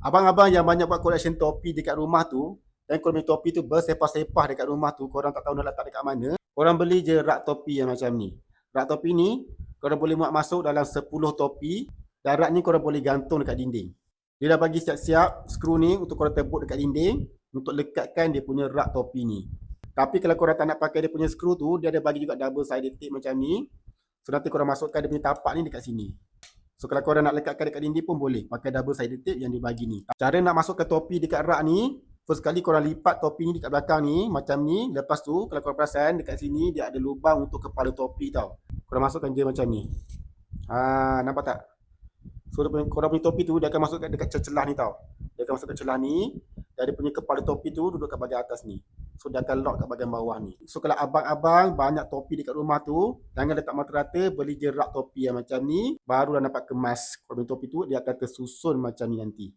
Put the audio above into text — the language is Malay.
Abang-abang yang banyak buat collection topi dekat rumah tu, dan korang punya topi tu bersepah-sepah dekat rumah tu, korang tak tahu nak letak dekat mana, korang beli je rak topi yang macam ni. Rak topi ni, korang boleh muat masuk dalam 10 topi, dan rak ni korang boleh gantung dekat dinding. Dia dah bagi siap-siap skru ni untuk korang tebuk dekat dinding, untuk lekatkan dia punya rak topi ni. Tapi kalau korang tak nak pakai dia punya skru tu, dia ada bagi juga double sided tape macam ni. So nanti korang masukkan dia punya tapak ni dekat sini. So kalau korang nak lekatkan dekat dinding pun boleh pakai double sided tape yang dibagi ni. Cara nak masukkan topi dekat rak ni, first kali korang lipat topi ni dekat belakang ni macam ni. Lepas tu kalau korang perasan dekat sini dia ada lubang untuk kepala topi tau. Korang masukkan je macam ni. Nampak tak? So korang punya topi tu dia akan masuk dekat celah ni tau. Dia akan masuk ke celah ni, dan dia punya kepala topi tu duduk kat bahagian atas ni. So dia akan lock kat bahagian bawah ni. So kalau abang-abang banyak topi dekat rumah tu, jangan letak mata rata, beli je rak topi yang macam ni, barulah dapat kemas. Korang punya topi tu dia akan tersusun macam ni nanti.